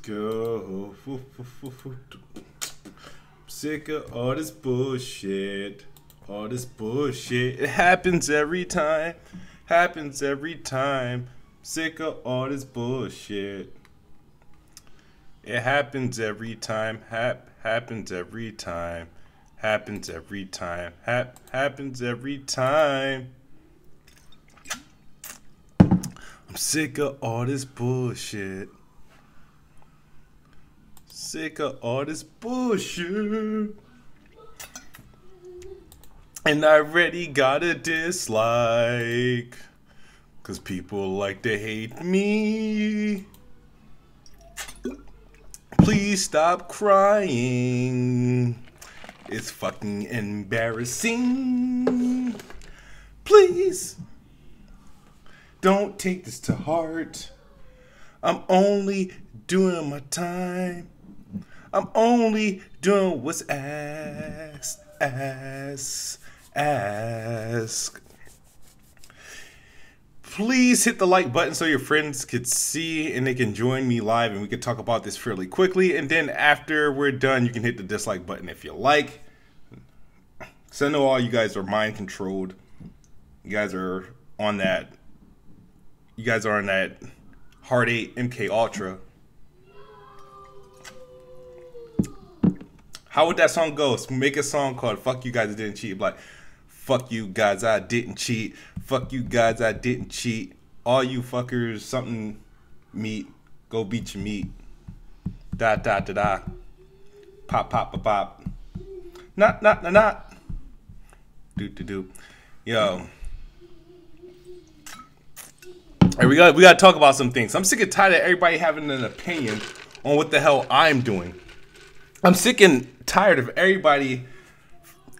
go. Sick of all this bullshit. All this bullshit. It happens every time. Happens every time. Sick of all this bullshit. It happens every time. Happens every time. Happens every time. Happens every time. I'm sick of all this bullshit. Sick of all this bullshit. And I already got a dislike. 'Cause people like to hate me. Please stop crying. It's fucking embarrassing. Please don't take this to heart. I'm only doing my time. I'm only doing what's asked. Ask. Please hit the like button so your friends could see and they can join me live and we could talk about this fairly quickly. And then after we're done, you can hit the dislike button if you like. So I know all you guys are mind controlled. You guys are on that. You guys are on that Hard 8 MK Ultra. How would that song go? Make a song called "Fuck You Guys I Didn't Cheat." Like, fuck you guys, I didn't cheat. Fuck you guys, I didn't cheat. All you fuckers, something meat. Go beat your meat. Da da da da. Pop pop pop pop. Not. Do do do. Yo. Hey, we gotta talk about some things. I'm sick and tired of everybody having an opinion on what the hell I'm doing. I'm sick and tired of everybody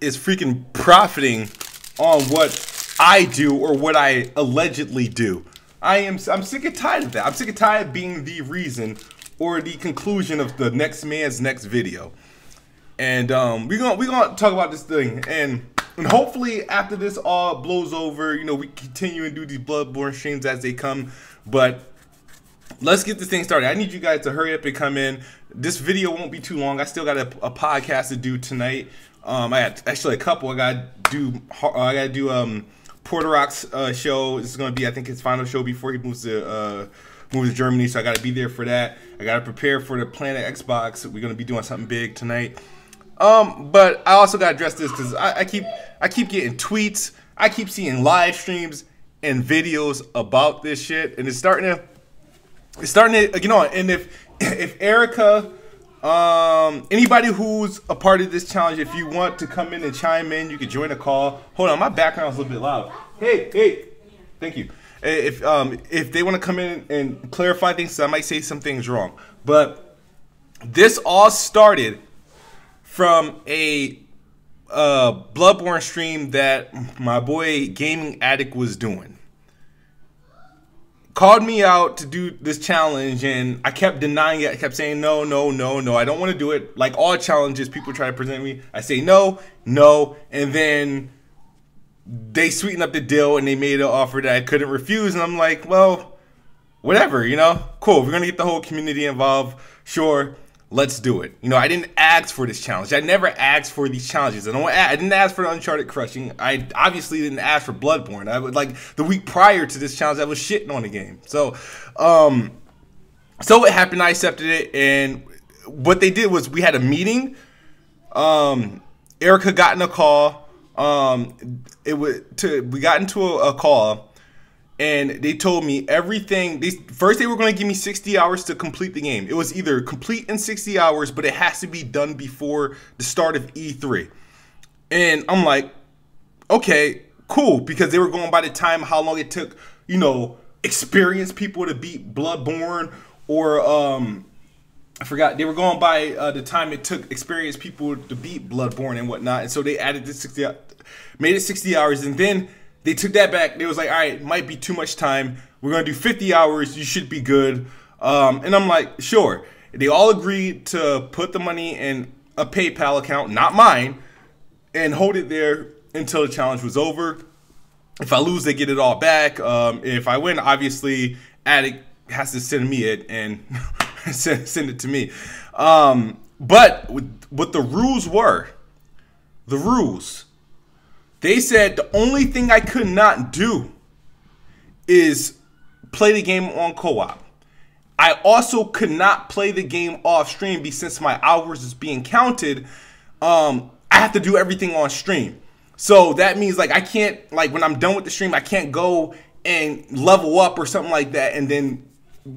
is freaking profiting on what I do or what I allegedly do. I'm sick and tired of that. I'm sick and tired of being the reason or the conclusion of the next man's next video. And we're gonna talk about this thing, and hopefully after this all blows over, you know, we continue and do these Bloodborne streams as they come. But let's get this thing started. I need you guys to hurry up and come in. This video won't be too long. I still got a podcast to do tonight. I got actually a couple. I gotta do Porter Rock's show. This is gonna be, I think, his final show before he moves to Germany. So I gotta be there for that. I gotta prepare for the Planet Xbox. We're gonna be doing something big tonight. But I also gotta address this because I keep getting tweets. I keep seeing live streams and videos about this shit, and it's starting to, you know. And if Erica, anybody who's a part of this challenge, if you want to come in and chime in, you can join the call. Hold on, my background's a little bit loud. Hey, thank you. If they want to come in and clarify things, I might say some things wrong. But this all started from a Bloodborne stream that my boy Gaming Addict was doing. Called me out to do this challenge, and I kept denying it. I kept saying no, I don't want to do it. Like all challenges people try to present me, I say no, and then they sweetened up the deal and they made an offer that I couldn't refuse, and I'm like, well, whatever, you know, cool. We're gonna get the whole community involved, sure. Let's do it. You know, I didn't ask for this challenge. I never asked for these challenges. I didn't ask for the Uncharted crushing. I obviously didn't ask for Bloodborne. I would, like, the week prior to this challenge, I was shitting on the game. So it happened. I accepted it, and what they did was we had a meeting. Erica got in a call. We got into a call. And they told me everything. First, they were going to give me 60 hours to complete the game. It was either complete in 60 hours, but it has to be done before the start of E3. And I'm like, okay, cool. Because they were going by the time, how long it took, you know, experienced people to beat Bloodborne. Or, I forgot. They were going by the time it took experienced people to beat Bloodborne and whatnot. And so they added the 60, made it 60 hours. And then they took that back. They was like, all right, it might be too much time. We're going to do 50 hours. You should be good. And I'm like, sure. They all agreed to put the money in a PayPal account, not mine, and hold it there until the challenge was over. If I lose, they get it all back. If I win, obviously, Addict has to send me it. And send it to me. But what the rules were, they said the only thing I could not do is play the game on co-op. I also could not play the game off stream because since my hours is being counted, I have to do everything on stream. So that means like I can't, like when I'm done with the stream, I can't go and level up or something like that and then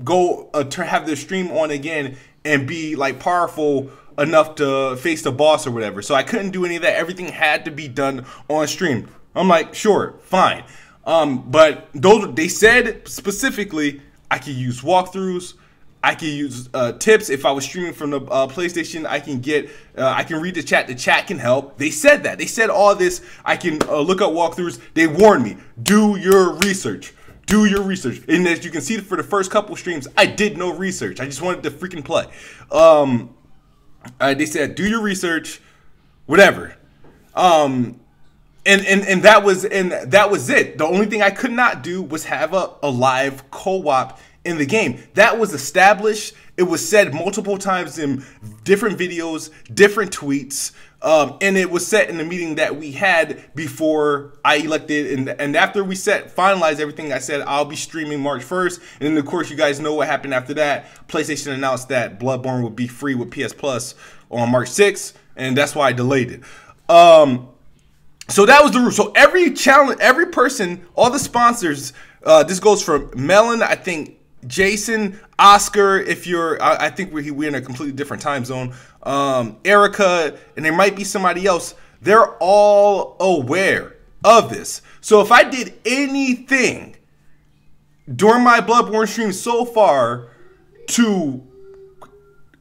go have the stream on again and be like powerful enough to face the boss or whatever. So I couldn't do any of that. Everything had to be done on stream. I'm like, sure, fine. But they said specifically I could use walkthroughs. I can use tips. If I was streaming from the PlayStation, I can read the chat. The chat can help. They said that. They said all this. I can look up walkthroughs. They warned me, do your research. Do your research. And as you can see, for the first couple streams, I did no research. I just wanted to freaking play. They said, do your research, whatever. And that was it. The only thing I could not do was have a live co-op in the game. That was established. It was said multiple times in different videos, different tweets, and it was set in the meeting that we had before I elected. And after we finalized everything, I said I'll be streaming March 1st. And then of course you guys know what happened after that. PlayStation announced that Bloodborne would be free with PS Plus on March 6th, and that's why I delayed it. So that was the rule. So every challenge, every person, all the sponsors, this goes from Melon, I think, Jason, Oscar, if you're, I think we're in a completely different time zone, Erica, and there might be somebody else. They're all aware of this. So if I did anything during my Bloodborne stream so far to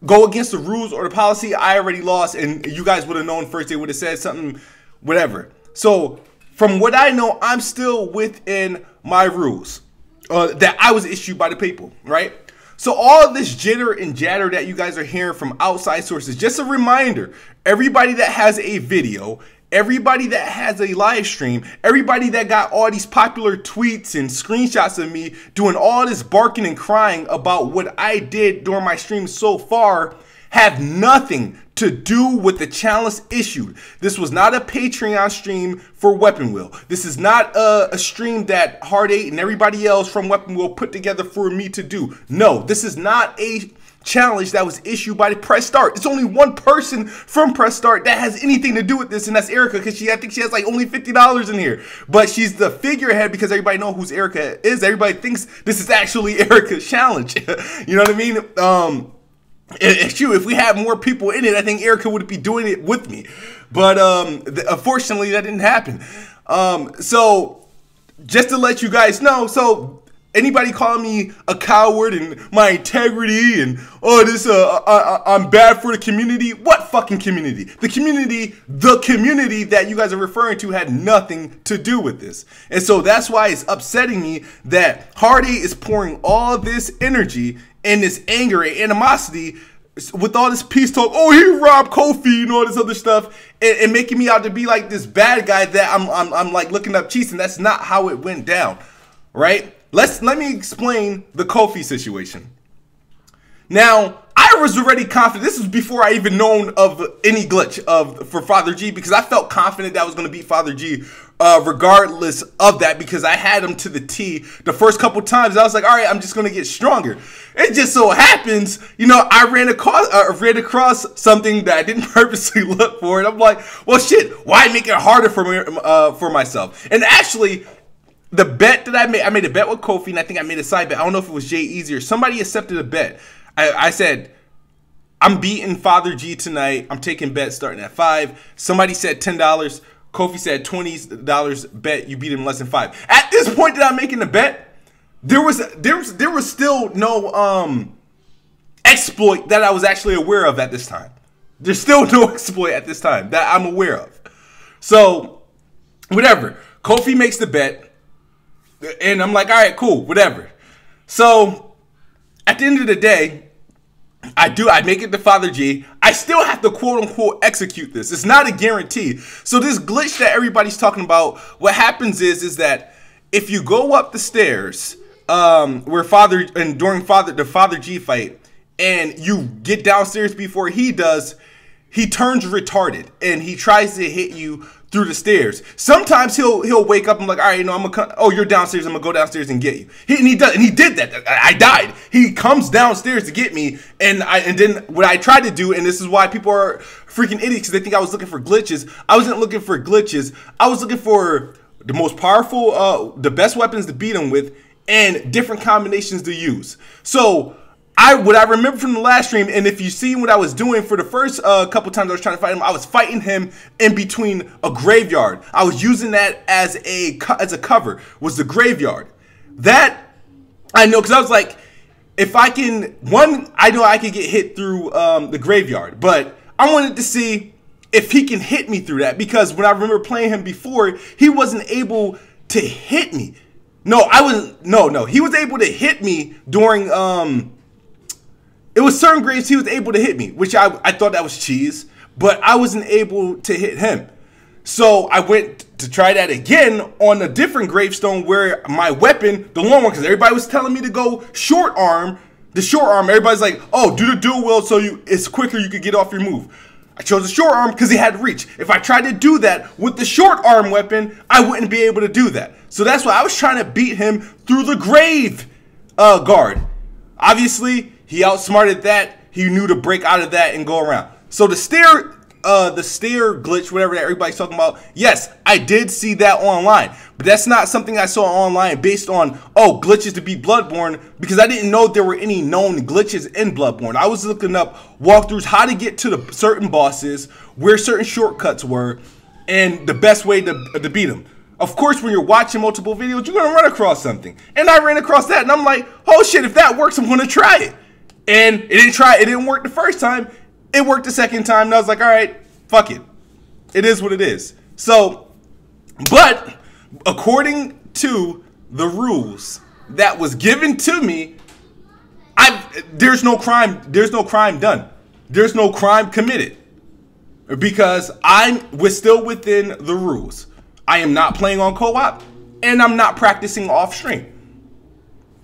go against the rules or the policy, I already lost, and you guys would have known first. They would have said something, whatever. So from what I know, I'm still within my rules that I was issued by the people, right? So all of this jitter and jatter that you guys are hearing from outside sources, just a reminder, everybody that has a video, everybody that has a live stream, everybody that got all these popular tweets and screenshots of me doing all this barking and crying about what I did during my stream so far have nothing to do with the challenge issued. This was not a Patreon stream for Weapon Wheel. This is not a stream that Hard 8 and everybody else from Weapon Wheel put together for me to do. No, this is not a challenge that was issued by the Press Start. It's only one person from Press Start that has anything to do with this, and that's Erica, because I think she has like only $50 in here. But she's the figurehead because everybody knows who Erica is. Everybody thinks this is actually Erica's challenge. You know what I mean? If we had more people in it, I think Erica would be doing it with me. But unfortunately, that didn't happen. So just to let you guys know, so anybody calling me a coward and my integrity and I'm bad for the community. What fucking community? The community that you guys are referring to had nothing to do with this. And so that's why it's upsetting me that Hardy is pouring all this energy and this anger and animosity with all this peace talk. Oh, he robbed Kofi and all this other stuff, and making me out to be like this bad guy that I'm like looking up cheats, and that's not how it went down, right? Let me explain the Kofi situation. Now, I was already confident. This was before I even known of any glitch for Father G, because I felt confident that I was going to beat Father G regardless of that, because I had him to the T the first couple times. I was like, all right, I'm just going to get stronger. It just so happens, you know, I ran across something that I didn't purposely look for, and I'm like, well, shit, why make it harder for me, for myself? And actually, the bet that I made a bet with Kofi, and I think I made a side bet. I don't know if it was Jay Easy or somebody accepted a bet. I said, I'm beating Father G tonight. I'm taking bets starting at 5. Somebody said $10. Kofi said $20 bet. You beat him less than 5. At this point that I'm making the bet, there was still no exploit that I was actually aware of at this time. There's still no exploit at this time that I'm aware of. So whatever. Kofi makes the bet. And I'm like, all right, cool, whatever. So at the end of the day, I make it to Father G. I still have to quote unquote execute this. It's not a guarantee. So this glitch that everybody's talking about, what happens is that if you go up the stairs, during the Father G fight, and you get downstairs before he does, he turns retarded and he tries to hit you through the stairs. Sometimes he'll wake up and like, all right, you know, I'm gonna come, oh, you're downstairs, I'm gonna go downstairs and get you. He did that. I died. He comes downstairs to get me, and then what I tried to do, and this is why people are freaking idiots, because they think I was looking for glitches. I wasn't looking for glitches. I was looking for the most powerful, the best weapons to beat him with, and different combinations to use. So what I remember from the last stream, and if you see what I was doing for the first couple times I was trying to fight him, I was fighting him in between a graveyard. I was using that as a cover, was the graveyard. That I know, because I was like, if I can, I know I could get hit through the graveyard, but I wanted to see if he can hit me through that, because when I remember playing him before, he wasn't able to hit me. No, he was able to hit me during it was certain graves he was able to hit me, which I thought that was cheese, but I wasn't able to hit him. So I went to try that again on a different gravestone where my weapon, the long one, because everybody was telling me to go short arm. The short arm, everybody's like, oh, do the dual wield so it's quicker, you could get off your move. I chose the short arm because he had reach. If I tried to do that with the short arm weapon, I wouldn't be able to do that. So that's why I was trying to beat him through the grave guard. Obviously, he outsmarted that. He knew to break out of that and go around. So the stair glitch, whatever that everybody's talking about, yes, I did see that online. But that's not something I saw online based on, oh, glitches to beat Bloodborne, because I didn't know there were any known glitches in Bloodborne. I was looking up walkthroughs, how to get to the certain bosses, where certain shortcuts were, and the best way to beat them. Of course, when you're watching multiple videos, you're going to run across something. And I ran across that, and I'm like, oh shit, if that works, I'm going to try it. And it didn't work the first time. It worked the second time, and I was like, all right, fuck it. It is what it is. So, but according to the rules that was given to me, there's no crime done. There's no crime committed, because we're still within the rules. I am not playing on co-op, and I'm not practicing off stream.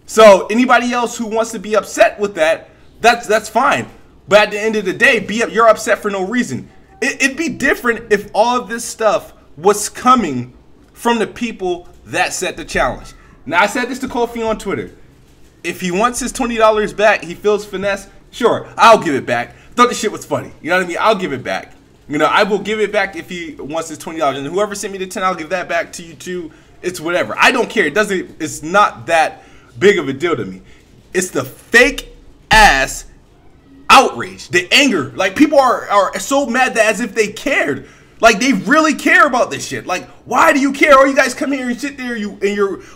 So anybody else who wants to be upset with that, that's fine. But at the end of the day, you're upset for no reason. It'd be different if all of this stuff was coming from the people that set the challenge. Now, I said this to Kofi on Twitter. If he wants his $20 back, he feels finesse, sure, I'll give it back. Thought the shit was funny. You know what I mean? I'll give it back. You know, I will give it back if he wants his $20. And whoever sent me the 10, I'll give that back to you too. It's whatever. I don't care. It's not that big of a deal to me. It's the fake ass outrage, the anger. Like, people are so mad that as if they cared. Like, they really care about this shit. Like, why do you care? All you guys come here and sit there,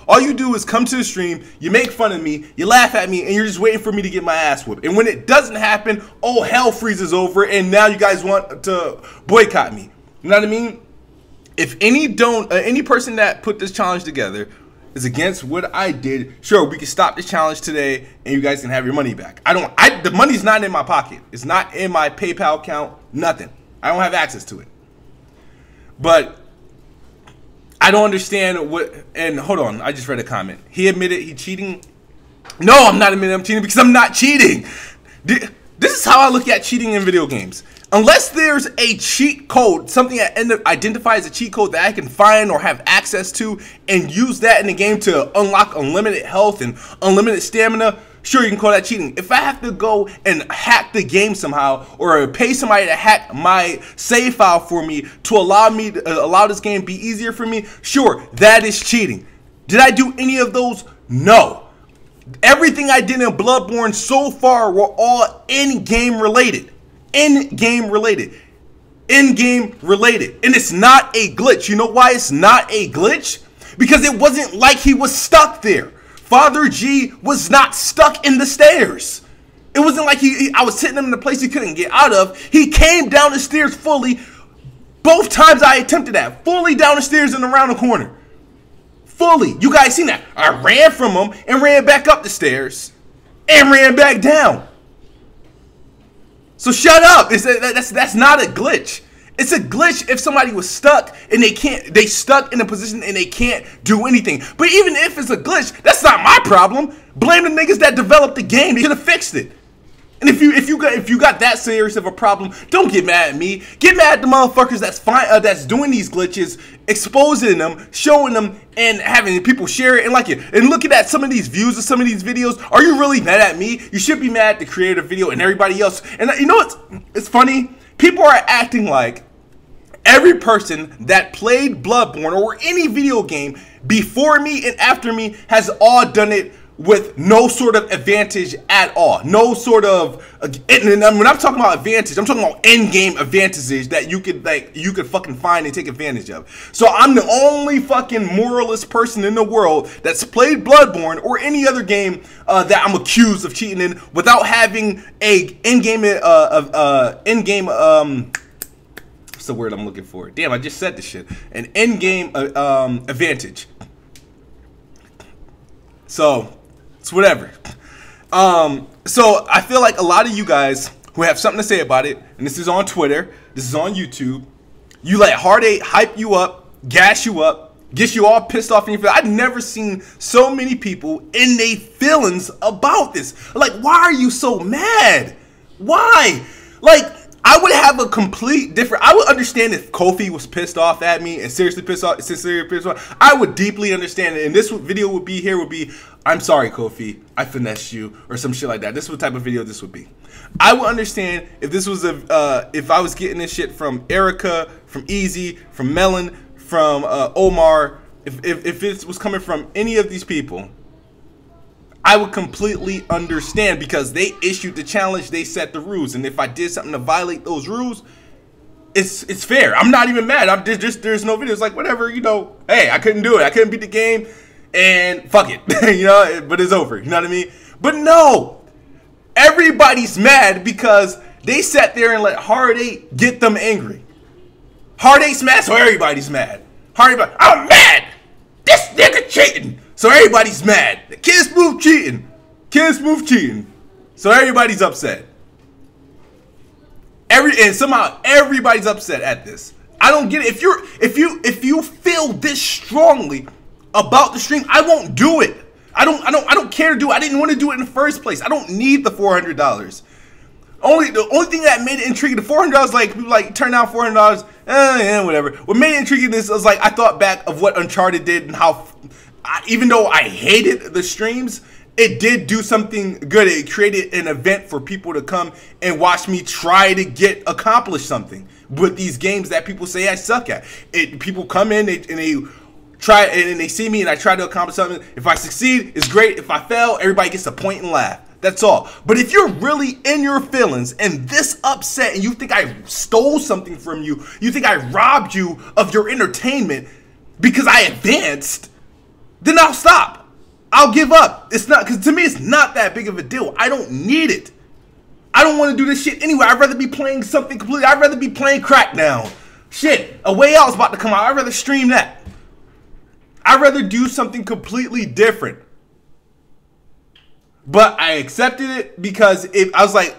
all you do is come to the stream, you make fun of me, you laugh at me, and you're just waiting for me to get my ass whooped. And when it doesn't happen, oh, hell freezes over, and now you guys want to boycott me. You know what I mean? If any person that put this challenge together is against what I did, sure, we can stop the challenge today and you guys can have your money back. The money's not in my pocket. It's not in my PayPal account, nothing. I don't have access to it. But I don't understand and hold on, I just read a comment. He admitted he cheating. No, I'm not admitting I'm cheating, because I'm not cheating. This is how I look at cheating in video games. Unless there's a cheat code, something that identifies a cheat code that I can find or have access to and use that in the game to unlock unlimited health and unlimited stamina, sure, you can call that cheating. If I have to go and hack the game somehow or pay somebody to hack my save file for me to allow this game to be easier for me, sure, that is cheating. Did I do any of those? No. Everything I did in Bloodborne so far were all in-game related. In-game related. In-game related. And it's not a glitch. You know why it's not a glitch? Because it wasn't like he was stuck there. Father G was not stuck in the stairs. It wasn't like I was sitting him in a place he couldn't get out of. He came down the stairs fully. Both times I attempted that. Fully down the stairs and around the corner. Fully. You guys seen that. I ran from him and ran back up the stairs. And ran back down. So shut up. That's not a glitch. It's a glitch if somebody was stuck and they stuck in a position and they can't do anything. But even if it's a glitch, that's not my problem. Blame the niggas that developed the game. They should have fixed it. And if you got that serious of a problem, don't get mad at me. Get mad at the motherfuckers that's doing these glitches, exposing them, showing them, and having people share it and like it. And looking at some of these views of some of these videos, are you really mad at me? You should be mad at the creator of the video and everybody else. And you know it's funny? People are acting like every person that played Bloodborne or any video game before me and after me has all done it with no sort of advantage at all. No sort of, and when I'm talking about advantage, I'm talking about in-game advantages that you could fucking find and take advantage of. So I'm the only fucking moralist person in the world that's played Bloodborne or any other game that I'm accused of cheating in without having a in-game what's the word I'm looking for? Damn, I just said this shit. An in-game advantage. So it's whatever. So I feel like a lot of you guys who have something to say about it, and this is on Twitter, this is on YouTube, you let Heartache hype you up, gas you up, get you all pissed off in your feelings. I've never seen so many people in their feelings about this. Like, why are you so mad? Why? Like, I would have a complete different. I would understand if Kofi was pissed off at me and seriously pissed off. I would deeply understand it. And this video would be, I'm sorry, Kofi, I finessed you, or some shit like that. This is what type of video this would be. I would understand if this was if I was getting this shit from Erica, from Easy, from Melon, from Omar. If it was coming from any of these people, I would completely understand because they issued the challenge, they set the rules, and if I did something to violate those rules, it's fair. I'm not even mad. There's no video. It's like whatever, you know. Hey, I couldn't do it. I couldn't beat the game, and fuck it, you know. But it's over. You know what I mean? But no, everybody's mad because they sat there and let Heartache get them angry. Heartache's mad, so everybody's mad. Heartache, I'm mad. This nigga cheating. So everybody's mad. The KidSmoove cheating. KidSmoove cheating. So everybody's upset. And somehow everybody's upset at this. I don't get it. If you feel this strongly about the stream, I won't do it. I don't care to do it. I didn't want to do it in the first place. I don't need the $400. The only thing that made it intriguing, the $400, like people like turn down $400, yeah, whatever. What made it intriguing this was like I thought back of what Uncharted did and how, even though I hated the streams, it did do something good. It created an event for people to come and watch me try to accomplish something with these games that people say I suck at. People come in and they try and they see me and I try to accomplish something. If I succeed, it's great. If I fail, everybody gets to point and laugh. That's all. But if you're really in your feelings and this upset and you think I stole something from you, you think I robbed you of your entertainment because I advanced, then I'll stop. I'll give up. It's not, because to me it's not that big of a deal. I don't need it. I don't want to do this shit anyway. I'd rather be playing something completely. I'd rather be playing Crackdown. Shit, A Way Out's about to come out. I'd rather stream that. I'd rather do something completely different. But I accepted it because I was like,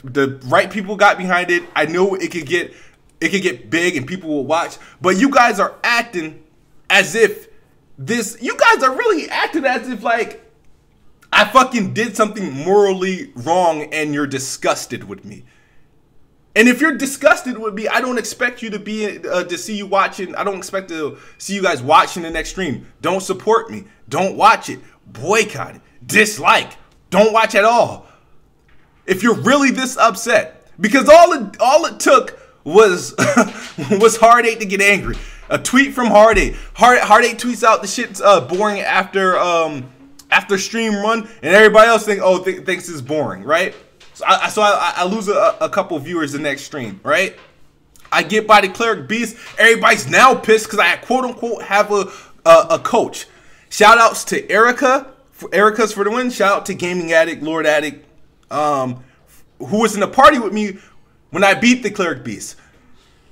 the right people got behind it. I knew it could get big and people will watch. But you guys are acting as if you guys are really acting as if like I fucking did something morally wrong and you're disgusted with me. And if you're disgusted with me, I don't expect you to be to see you watching. I don't expect to see you guys watching the next stream. Don't support me. Don't watch it. Boycott it. Dislike. Don't watch at all. If you're really this upset, because all it took was was Heartache to get angry. A tweet from Heartache. Heartache tweets out the shit's boring after stream run, and everybody else thinks it's boring, right? So I lose a couple viewers the next stream, right? I get by the Cleric Beast. Everybody's now pissed because I quote unquote have a coach. Shout outs to Erica. Erica's for the win. Shout out to Gaming Addict, Lord Addict, who was in the party with me when I beat the Cleric Beast.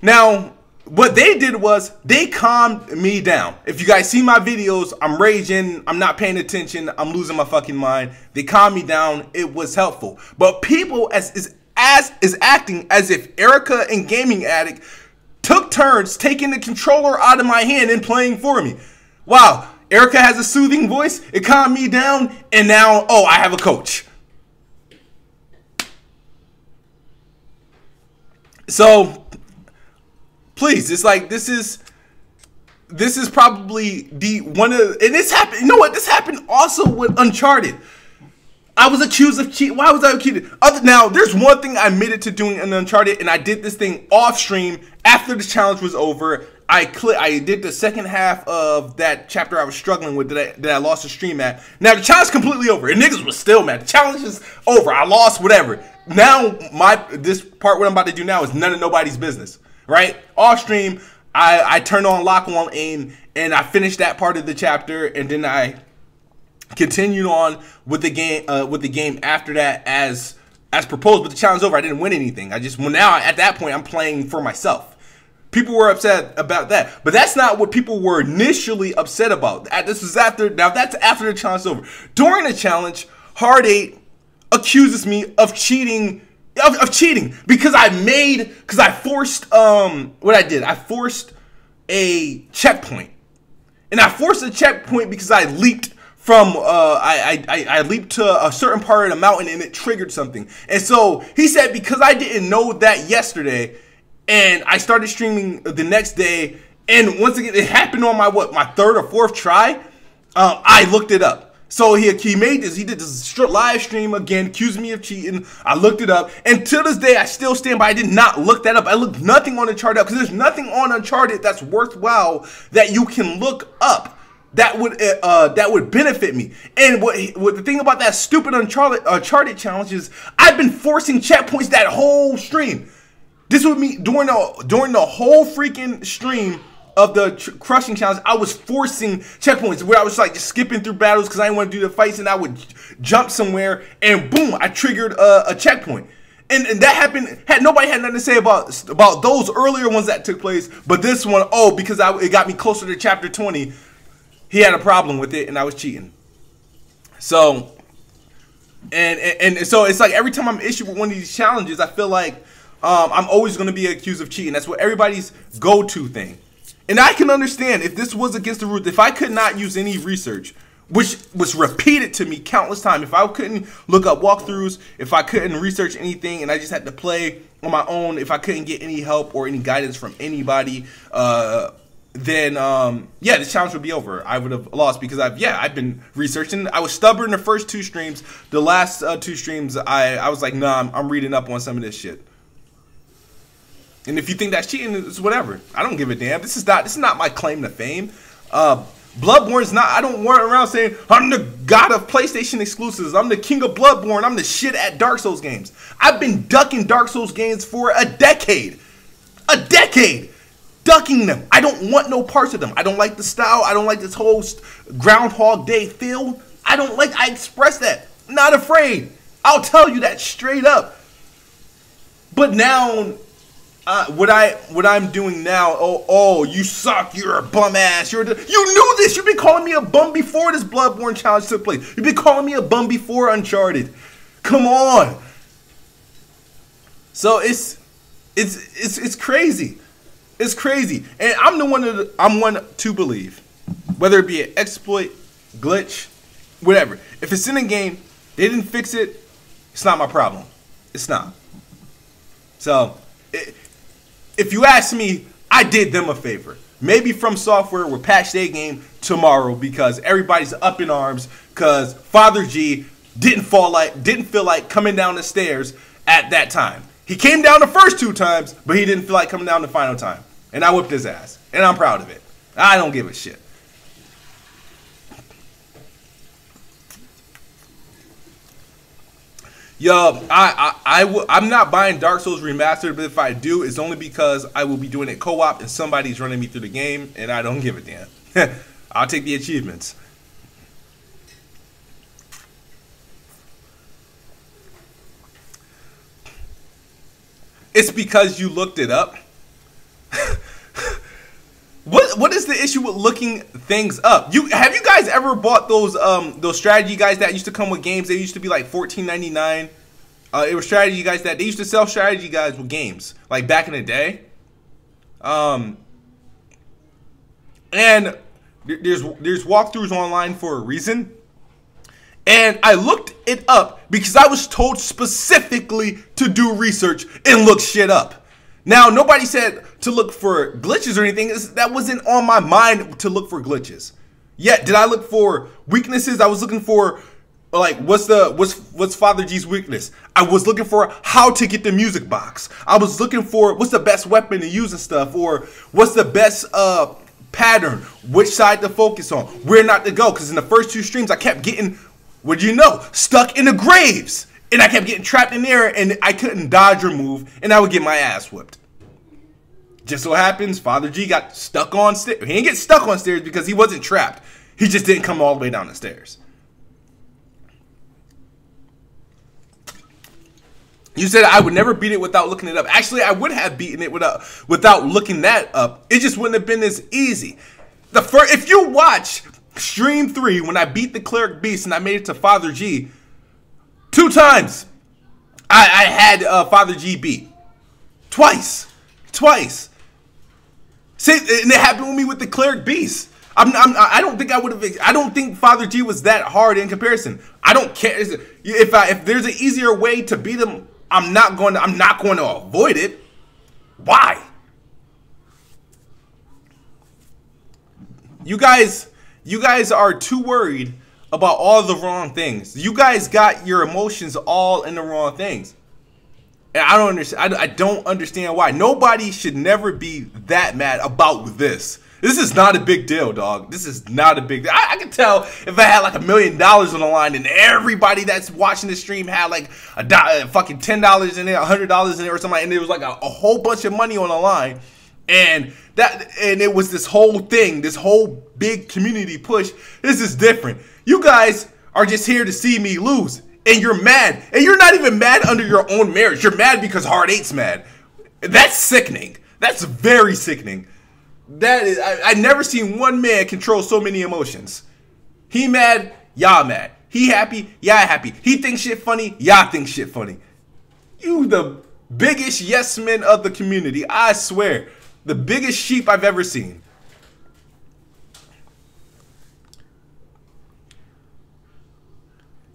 Now, what they did was they calmed me down. If you guys see my videos, I'm raging, I'm not paying attention, I'm losing my fucking mind. They calmed me down. It was helpful. But people is acting as if Erica and Gaming Addict took turns taking the controller out of my hand and playing for me. Wow. Erica has a soothing voice. It calmed me down. And now, I have a coach. So please, it's like this is probably the one of, and this happened. You know what? This happened also with Uncharted. I was accused of cheating. Why was I accused? Now, there's one thing I admitted to doing in Uncharted, and I did this thing off stream after the challenge was over. I did the second half of that chapter I was struggling with that I lost the stream at. Now, the challenge is completely over, and niggas was still mad. The challenge is over. I lost, whatever. Now, this part, what I'm about to do now is none of nobody's business, right? Off stream, I turned on lock on aim, and I finished that part of the chapter, and then I continued on with the game after that as proposed, but the challenge over. I didn't win anything. Now at that point I'm playing for myself. People were upset about that, but that's not what people were initially upset about. This was after. Now that's after the challenge is over. During the challenge, Hard 8 accuses me of cheating. Of cheating because I forced what I did. I forced a checkpoint, and I forced a checkpoint because I leaped from I leaped to a certain part of the mountain and it triggered something. And so he said because I didn't know that yesterday, and I started streaming the next day, and once again it happened on my third or fourth try. I looked it up. So he did this live stream again, accused me of cheating. I looked it up, and to this day I still stand by. I did not look that up. I looked nothing on Uncharted up because there's nothing on Uncharted that's worthwhile that you can look up that would benefit me. And what the thing about that stupid Uncharted challenge is I've been forcing checkpoints that whole stream. This would me during the whole freaking stream of the crushing challenge. I was forcing checkpoints where I was like just skipping through battles because I didn't want to do the fights, and I would jump somewhere and boom, I triggered a checkpoint. And that happened. Nobody had nothing to say about those earlier ones that took place, but this one, because it got me closer to chapter 20. He had a problem with it, and I was cheating. So, and so it's like every time I'm issued with one of these challenges, I feel like I'm always going to be accused of cheating. That's what everybody's go-to thing. And I can understand if this was against the rules, if I could not use any research, which was repeated to me countless times, if I couldn't look up walkthroughs, if I couldn't research anything, and I just had to play on my own, if I couldn't get any help or any guidance from anybody, then yeah, the challenge would be over. I would have lost because I've been researching. I was stubborn the first two streams. The last two streams, I was like, nah, I'm reading up on some of this shit. And if you think that's cheating, it's whatever. I don't give a damn. This is not my claim to fame. Bloodborne's not. I don't run around saying I'm the god of PlayStation exclusives. I'm the king of Bloodborne. I'm the shit at Dark Souls games. I've been ducking Dark Souls games for a decade. A decade. Ducking them. I don't want no parts of them. I don't like the style. I don't like this whole Groundhog Day feel. I express that. Not afraid. I'll tell you that straight up. But now, what I'm doing now, oh, you suck, you're a bum ass, you knew this, you've been calling me a bum before this Bloodborne challenge took place. You've been calling me a bum before Uncharted. Come on. So it's crazy. It's crazy. And I'm one to believe, whether it be an exploit, glitch, whatever. If it's in a game, they didn't fix it, it's not my problem. It's not. So, if you ask me, I did them a favor. Maybe From Software will patch their game tomorrow because everybody's up in arms because Father G didn't feel like coming down the stairs at that time. He came down the first two times, but he didn't feel like coming down the final time. And I whipped his ass. And I'm proud of it. I don't give a shit. Yo, I'm not buying Dark Souls Remastered, but if I do, it's only because I will be doing it co-op and somebody's running me through the game, and I don't give a damn. I'll take the achievements. It's because you looked it up. What is the issue with looking things up? Have you guys ever bought those strategy guides that used to come with games? They used to be like $14.99. It was strategy guides that they used to sell strategy guides with games like back in the day. And there's walkthroughs online for a reason. And I looked it up because I was told specifically to do research and look shit up. Now, nobody said to look for glitches or anything. That wasn't on my mind to look for glitches. Yet, did I look for weaknesses? I was looking for, like, what's Father G's weakness? I was looking for how to get the music box. I was looking for what's the best weapon to use and stuff, or what's the best pattern, which side to focus on, where not to go. Because in the first 2 streams, I kept getting, what do you know, stuck in the graves. And I kept getting trapped in there, and I couldn't dodge or move, and I would get my ass whipped. Just so happens, Father G got stuck on stairs. He didn't get stuck on stairs because he wasn't trapped. He just didn't come all the way down the stairs. You said I would never beat it without looking it up. Actually, I would have beaten it without looking that up. It just wouldn't have been as easy. If you watch Stream 3, when I beat the Cleric Beast and I made it to Father G, 2 times I had Father G beat. Twice. See, and it happened with me with the Cleric Beast. I don't think I would have. I don't think Father G was that hard in comparison. I don't care if there's an easier way to beat him. I'm not going to avoid it. Why? You guys are too worried about all the wrong things. You guys got your emotions all in the wrong things. And I don't understand. I don't understand why. Nobody should never be that mad about this. This is not a big deal, dog. This is not a big deal. I can tell if I had like $1 million on the line and everybody that's watching the stream had like fucking $10 in it, $100 in it or something, and there was like a whole bunch of money on the line, and it was this whole thing, this whole big community push. This is different. You guys are just here to see me lose, and you're mad, and you're not even mad under your own marriage. You're mad because Hard 8's mad. That's sickening. That's very sickening. That is, I never seen one man control so many emotions. He mad, y'all mad. He happy, y'all happy. He thinks shit funny, y'all think shit funny. You the biggest yes men of the community. I swear, the biggest sheep I've ever seen.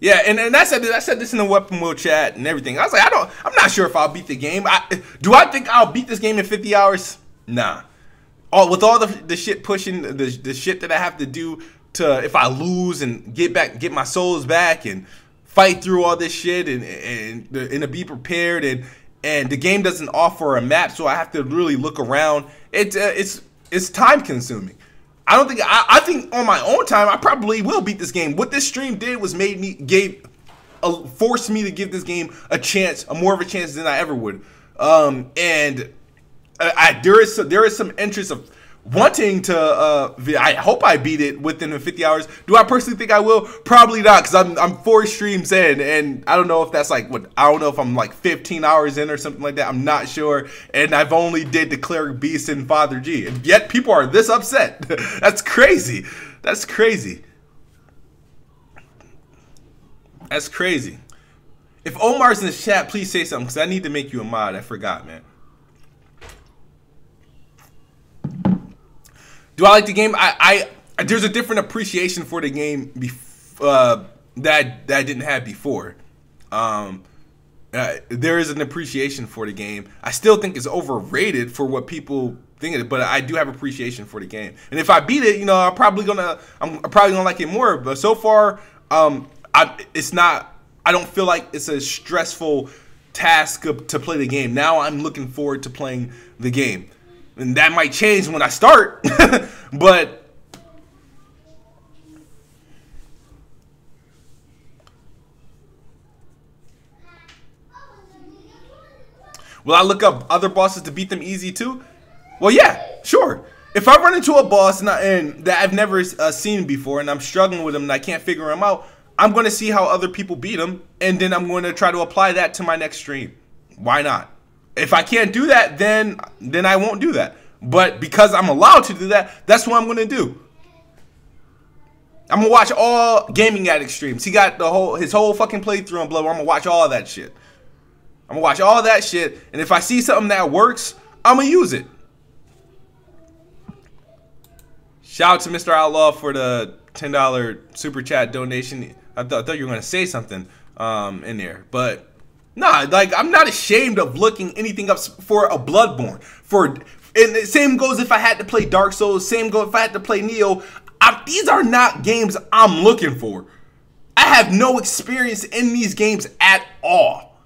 Yeah, and I said this in the Weapon Wheel chat and everything. I was like, I'm not sure if I'll beat the game. Do I think I'll beat this game in 50 hours? Nah. With all the shit pushing, the shit that I have to do to, if I lose and get my souls back and fight through all this shit and to be prepared, and the game doesn't offer a map, so I have to really look around. It's time consuming. I think on my own time I probably will beat this game. What this stream did was forced me to give this game a chance, more of a chance than I ever would. And there is some interest of wanting to. I hope I beat it within the 50 hours. Do I personally think I will? Probably not, because I'm 4 streams in, and I don't know if that's like I don't know if I'm like 15 hours in or something like that. I'm not sure, and I've only did the Cleric Beast and Father G, and yet people are this upset. That's crazy. That's crazy. That's crazy. If Omar's in the chat, please say something, because I need to make you a mod. I forgot, man. Do I like the game? There's a different appreciation for the game that I didn't have before. There is an appreciation for the game. I still think it's overrated for what people think of it, but I do have appreciation for the game. And if I beat it, you know, I'm probably gonna like it more. But so far, it's not. I don't feel like it's a stressful task to play the game. Now I'm looking forward to playing the game. And that might change when I start, but will I look up other bosses to beat them easy too? Well, yeah, sure. If I run into a boss and that I've never seen before and I'm struggling with him and I can't figure him out, I'm going to see how other people beat him, and then I'm going to try to apply that to my next stream. Why not? If I can't do that, then I won't do that. But because I'm allowed to do that, that's what I'm going to do. I'm going to watch all Gaming Addict streams. He got his whole fucking playthrough on Bloodborne. I'm going to watch all that shit. I'm going to watch all that shit. And if I see something that works, I'm going to use it. Shout out to Mr. Outlaw for the $10 super chat donation. I thought you were going to say something in there. But Nah, like I'm not ashamed of looking anything up for a Bloodborne. And the same goes if I had to play Dark Souls. Same goes if I had to play Neo. These are not games I'm looking for. I have no experience in these games at all.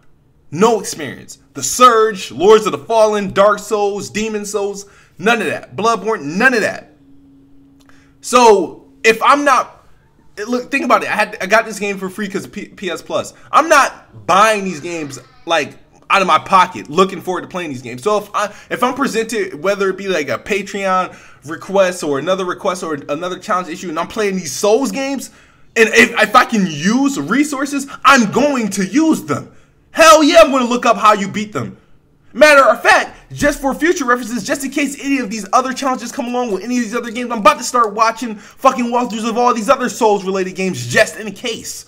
No experience. The Surge, Lords of the Fallen, Dark Souls, Demon Souls, none of that. Bloodborne, none of that. So if I'm not, look, think about it. I got this game for free because of PS Plus. I'm not buying these games like out of my pocket, looking forward to playing these games. So if I'm presented, whether it be like a Patreon request or another challenge issue, and I'm playing these Souls games, and if I can use resources, I'm going to use them. Hell yeah, I'm going to look up how you beat them. Matter of fact, just for future references, just in case any of these other challenges come along with any of these other games, I'm about to start watching fucking walkthroughs of all these other Souls-related games just in case.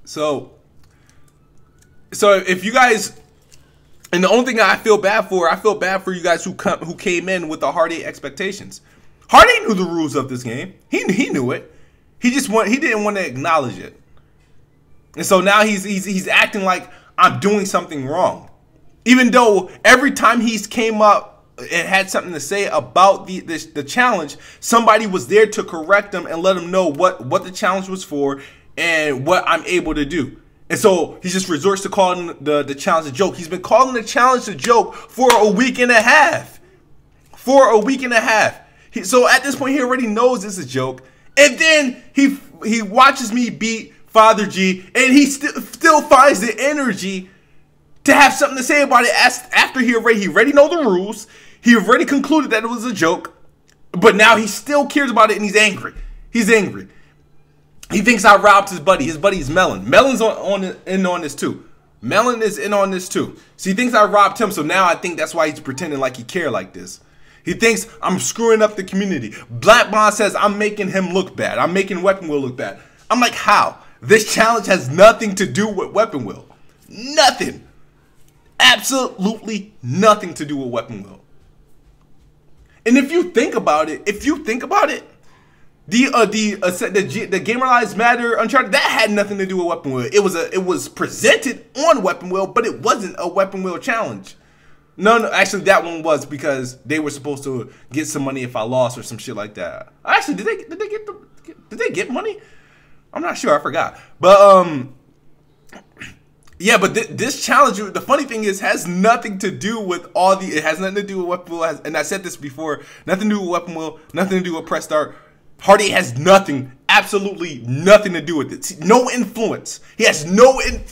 So if you guys, and the only thing I feel bad for you guys who came in with the Hard 8 expectations. Hard 8 knew the rules of this game. He knew it. He didn't want to acknowledge it. And so now he's acting like I'm doing something wrong. Even though every time he's came up and had something to say about the challenge, somebody was there to correct him and let him know what the challenge was for and what I'm able to do. And so he just resorts to calling the challenge a joke. He's been calling the challenge a joke for a week and a half. So at this point, he already knows it's a joke. And then he watches me beat Father G, and he still finds the energy to have something to say about it after he already know the rules. He already concluded that it was a joke. But now he still cares about it, and he's angry. He thinks I robbed his buddy. His buddy is Melon. Melon's in on this too. Melon is in on this too. So he thinks I robbed him. So now I think that's why he's pretending like he cared like this. He thinks I'm screwing up the community. Bloodborne says I'm making him look bad. I'm making Weapon Wheel look bad. I'm like, how? This challenge has nothing to do with Weapon Wheel. Nothing. Absolutely nothing to do with Weapon Wheel. And if you think about it, the Gamer Lives Matter Uncharted, that had nothing to do with Weapon Wheel. It was presented on Weapon Wheel, but it wasn't a Weapon Wheel challenge. No, actually that one was because they were supposed to get some money if I lost or some shit like that. Actually, did they get money? I'm not sure. I forgot. But yeah, but this challenge, the funny thing is, has nothing to do with it has nothing to do with Weapon Wheel, and I said this before, nothing to do with Weapon Wheel, nothing to do with Press Start. Hard 8 has nothing, absolutely nothing to do with it. No influence. He has nothing.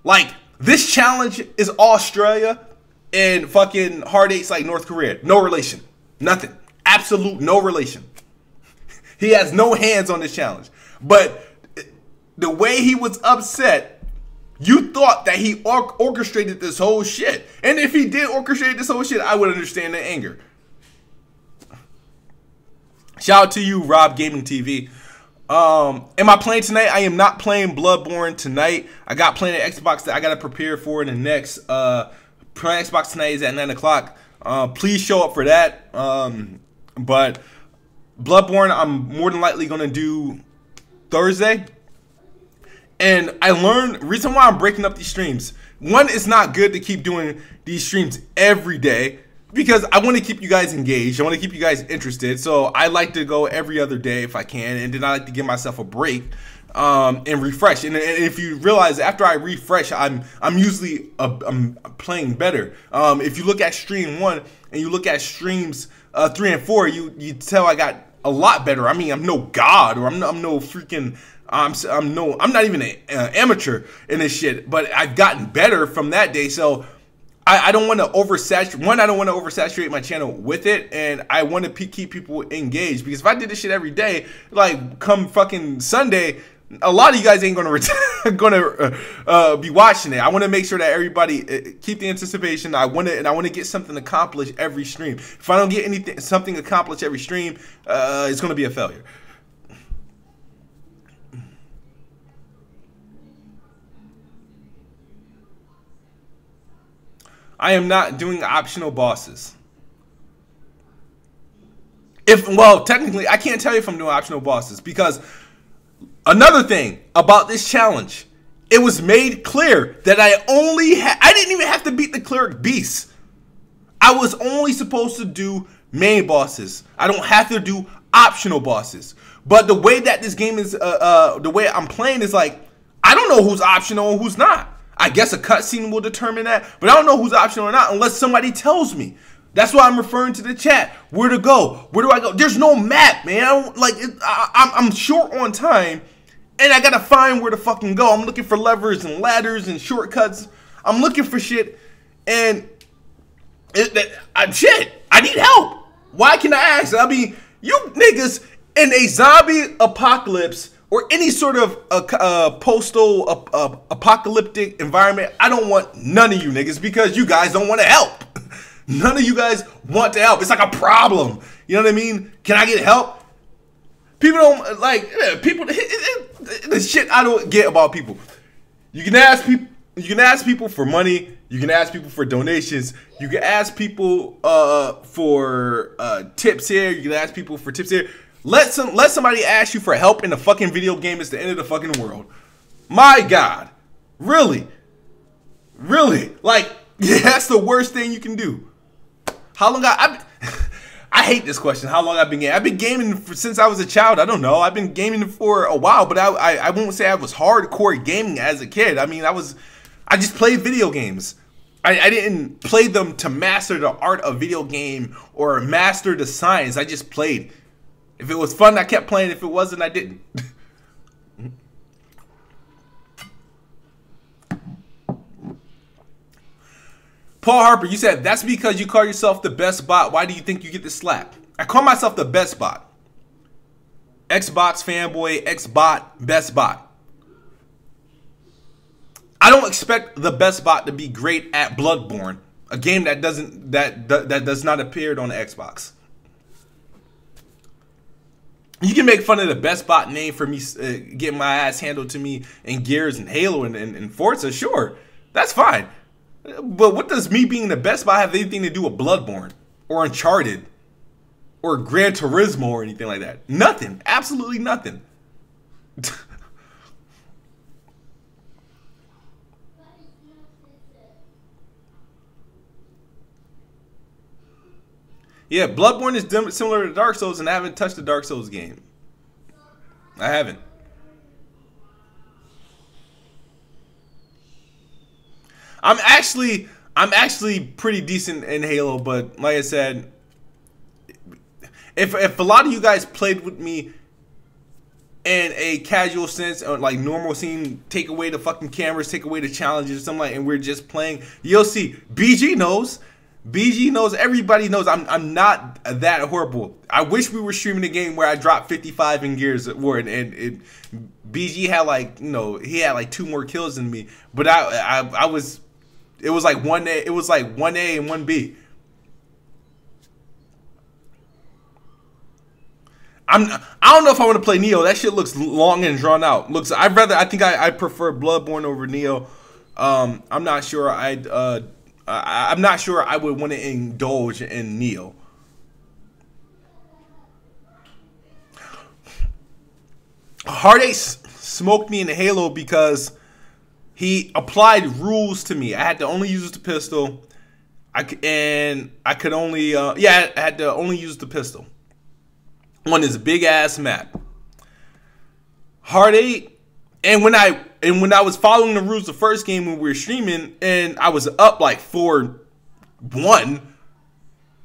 Like, this challenge is Australia, and fucking Hard 8's like North Korea. No relation. Nothing. Absolute no relation. He has no hands on this challenge. But the way he was upset, you thought that he orchestrated this whole shit. And if he did orchestrate this whole shit, I would understand the anger. Shout out to you, Rob Gaming TV. Am I playing tonight? I am not playing Bloodborne tonight. I got playing at Xbox that I got to prepare for in the next. Playing Xbox tonight is at 9 o'clock. Please show up for that. But Bloodborne, I'm more than likely going to do Thursday. And I learned, reason why I'm breaking up these streams. One, it's not good to keep doing these streams every day, because I want to keep you guys engaged. I want to keep you guys interested. So I like to go every other day if I can. And then I like to give myself a break and refresh. And if you realize, after I refresh, I'm usually I'm playing better. If you look at stream 1 and you look at streams 3 and 4, you tell I got a lot better. I mean, I'm no god, or I'm no freaking... I'm not even an amateur in this shit, but I've gotten better from that day. So I don't want to oversaturate. One, I don't want to oversaturate my channel with it, and I want to keep people engaged, because if I did this shit every day, like come fucking Sunday, a lot of you guys ain't gonna be watching it. I want to make sure that everybody keep the anticipation. I want to get something accomplished every stream. If I don't get something accomplished every stream, it's gonna be a failure. I am not doing optional bosses. Well, technically, I can't tell you if I'm doing optional bosses because another thing about this challenge, it was made clear that I didn't even have to beat the cleric beasts. I was only supposed to do main bosses. I don't have to do optional bosses. But the way that this game is, the way I'm playing is like, I don't know who's optional and who's not. I guess a cutscene will determine that, but I don't know who's optional or not unless somebody tells me. That's why I'm referring to the chat. Where to go? Where do I go? There's no map, man. I'm short on time, and I gotta find where to fucking go. I'm looking for levers and ladders and shortcuts. I'm looking for shit, and shit. I need help. Why can I ask? I mean, you niggas in a zombie apocalypse or any sort of postal apocalyptic environment, I don't want none of you niggas because you guys don't want to help. None of you guys want to help. It's like a problem. You know what I mean? Can I get help? People don't like people. The shit I don't get about people. You can ask people. You can ask people for money. You can ask people for donations. You can ask people for tips here. You can ask people for tips here. Let somebody ask you for help in a fucking video game. It's the end of the fucking world. My God, really, like that's the worst thing you can do. How long I hate this question. How long I've been gaming? I've been gaming since I was a child. I don't know. I've been gaming for a while, but I won't say I was hardcore gaming as a kid. I mean, I just played video games. I didn't play them to master the art of video game or master the science. I just played. If it was fun, I kept playing. If it wasn't, I didn't. Paul Harper, you said, that's because you call yourself the best bot. Why do you think you get the slap? I call myself the best bot. Xbox fanboy, Xbot, best bot. I don't expect the best bot to be great at Bloodborne, a game that does not appear on the Xbox. You can make fun of the best bot name for me getting my ass handled to me in Gears and Halo and Forza, sure. That's fine. But what does me being the best bot have anything to do with Bloodborne or Uncharted or Gran Turismo or anything like that? Nothing. Absolutely nothing. Yeah, Bloodborne is similar to Dark Souls, and I haven't touched the Dark Souls game. I haven't. I'm actually pretty decent in Halo, but like I said, if a lot of you guys played with me in a casual sense, or like normal scene, take away the fucking cameras, take away the challenges, or something like, and we're just playing, you'll see. BG knows. BG knows. Everybody knows. I'm not that horrible. I wish we were streaming a game where I dropped 55 in Gears of War, and BG had like, you know, he had like 2 more kills than me, but I was. It was like 1A. It was like 1A and 1B. I don't know if I want to play Neo. That shit looks long and drawn out. I think I prefer Bloodborne over Neo. I'm not sure I'm not sure I would want to indulge in Neo. Heartache smoked me in Halo because he applied rules to me. I had to only use the pistol. I could only I had to only use the pistol on this big ass map. Heartache, and when I was following the rules the first game when we were streaming, and I was up like 4-1,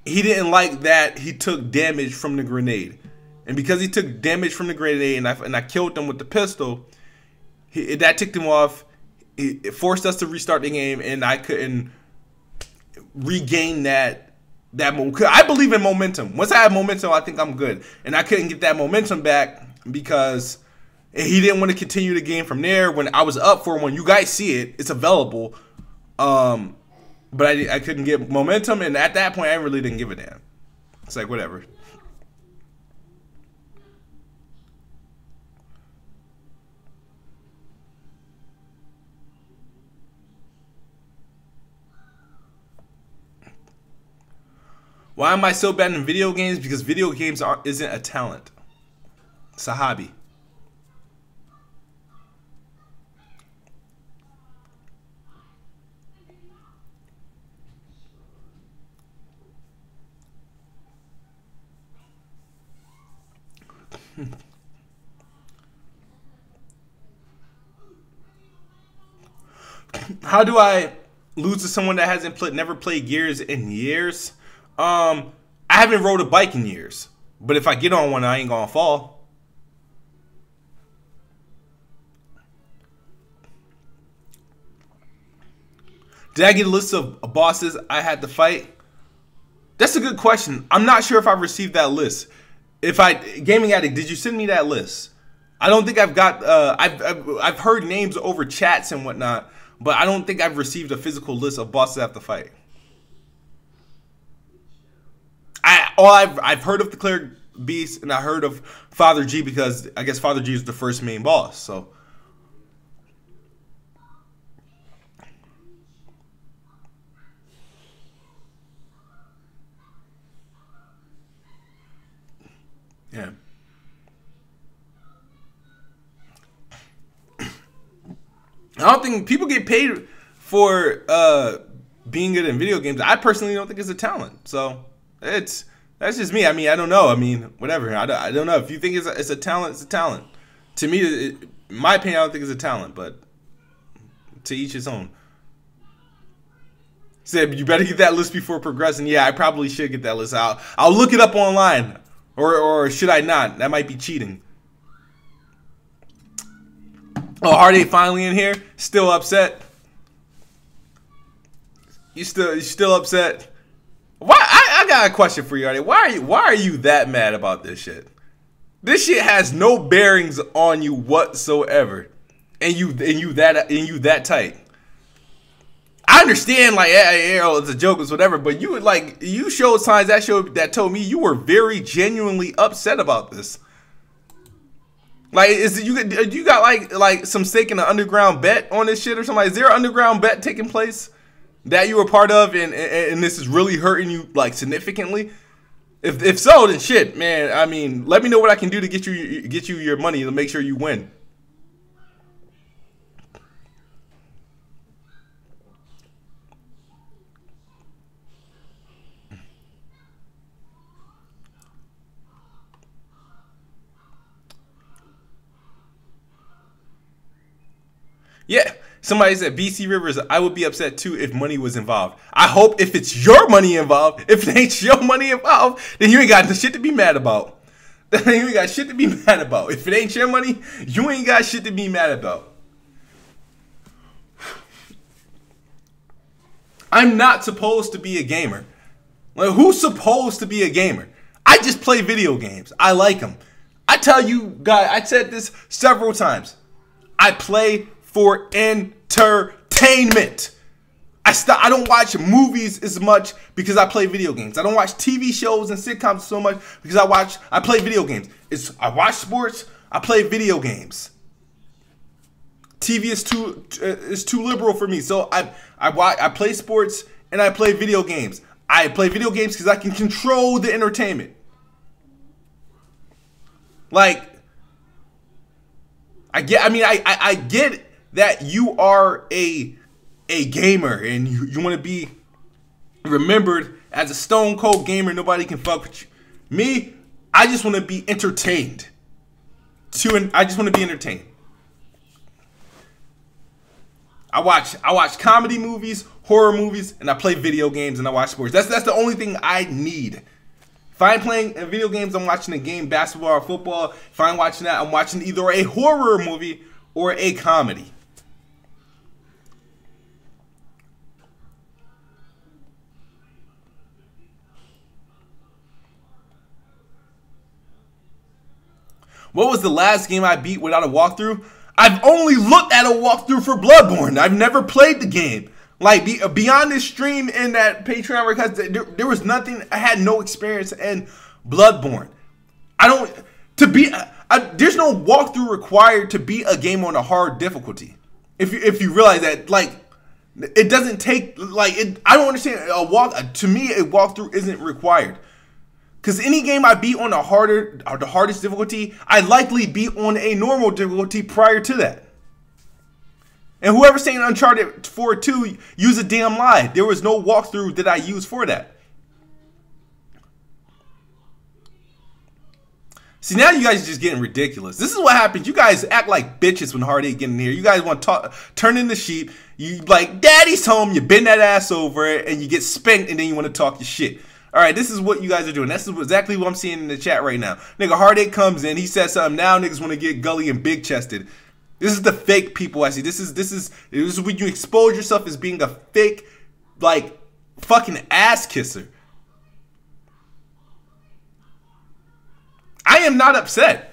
he didn't like that he took damage from the grenade, and because he took damage from the grenade, and I killed him with the pistol, that ticked him off. It forced us to restart the game, and I couldn't regain that momentum. I believe in momentum. Once I have momentum, I think I'm good. And I couldn't get that momentum back because he didn't want to continue the game from there. When I was up 4-1, you guys see it. It's available. But I couldn't get momentum, and at that point, I really didn't give a damn. It's like, whatever. Why am I so bad in video games? Because video games isn't a talent. It's a hobby. How do I lose to someone that hasn't never played Gears in years? I haven't rode a bike in years, but if I get on one, I ain't gonna fall. Did I get a list of bosses I had to fight? That's a good question. I'm not sure if I received that list. Gaming Addict, did you send me that list? I don't think I've got. I've heard names over chats and whatnot, but I don't think I've received a physical list of bosses I have to fight. I've heard of the Cleric Beast, and I heard of Father G because I guess Father G is the first main boss. So. Yeah. I don't think people get paid for being good in video games. I personally don't think it's a talent. So that's just me. I mean, I don't know. I mean, whatever. I don't know. If you think it's a talent, it's a talent. To me, in my opinion, I don't think it's a talent, but to each his own. Said, you better get that list before progressing. Yeah, I probably should get that list out. I'll look it up online. Or should I not? That might be cheating. Oh, Heartache finally in here. Still upset. You still upset? Why? I got a question for you, Heartache. Why are you that mad about this shit? This shit has no bearings on you whatsoever, and you that tight. I understand, like, it's a joke, it's whatever, but you showed signs that told me you were very genuinely upset about this. Like, you got like some stake in an underground bet on this shit or something? Is there an underground bet taking place that you were part of, and this is really hurting you like significantly? If so, then shit, man. I mean, let me know what I can do to get you your money to make sure you win. Yeah, somebody said BC Rivers, I would be upset too if money was involved. I hope if it's your money involved, if it ain't your money involved, then you ain't got shit to be mad about. Then you ain't got shit to be mad about. If it ain't your money, you ain't got shit to be mad about. I'm not supposed to be a gamer. Like, who's supposed to be a gamer? I just play video games. I like them. I tell you guys, I said this several times. I play for entertainment. I don't watch movies as much because I play video games. I don't watch TV shows and sitcoms so much because I play video games. I watch sports, I play video games. TV is too liberal for me. So I play sports and I play video games. I play video games because I can control the entertainment. Like, I get that you are a gamer and you want to be remembered as a stone cold gamer. Nobody can fuck with you. Me, I just want to be entertained. I just want to be entertained. I watch comedy movies, horror movies, and I play video games and I watch sports. That's the only thing I need. If I'm playing video games, I'm watching a game, basketball or football. If I'm watching that, I'm watching either a horror movie or a comedy. What was the last game I beat without a walkthrough? I've only looked at a walkthrough for Bloodborne. I've never played the game. Like, beyond this stream and that Patreon, because there was nothing. I had no experience in Bloodborne. There's no walkthrough required to beat a game on a hard difficulty. If you realize that, like, It doesn't take like it. I don't understand a walk. To me, a walkthrough isn't required. Because any game I beat on the hardest difficulty, I likely beat on a normal difficulty prior to that. And whoever's saying Uncharted 4 2, use a damn lie. There was no walkthrough that I used for that. See, now you guys are just getting ridiculous. This is what happens. You guys act like bitches when Heartache get in here. You guys want to turn into sheep. You like, daddy's home. You bend that ass over it, and you get spanked, and then you want to talk your shit. All right, this is what you guys are doing. This is exactly what I'm seeing in the chat right now. Nigga, Heartache comes in. He says something. Now niggas want to get gully and big-chested. This is the fake people I see. This is when you expose yourself as being a fake, like, fucking ass kisser. I am not upset.